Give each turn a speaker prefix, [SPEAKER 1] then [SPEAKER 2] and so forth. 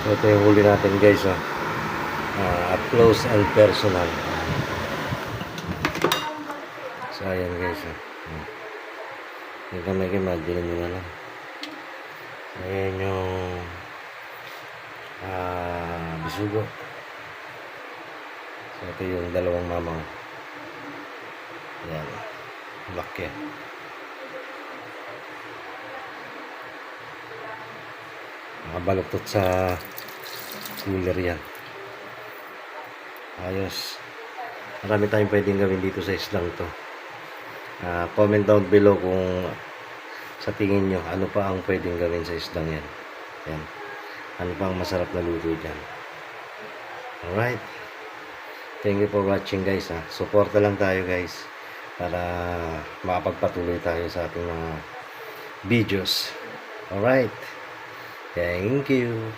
[SPEAKER 1] So, ito yung huli natin guys, oh. Up close and personal. So, ayan guys, oh. Yung kamay ko, imagine nyo na lang. Ayan yung bisugo. So, ito yung dalawang mamang. Ayan. Laki. Nakabaluktot sa cooler yan. Ayos. Marami tayong pwedeng gawin dito sa islang to. Comment down below kung sa tingin nyo ano pa ang pwedeng gawin sa islang yan. Yan. Ano pa ang masarap na luto dyan. Alright. Thank you for watching guys. Suporta lang tayo guys para makapagpatuloy tayo sa ating mga videos. Alright. Thank you.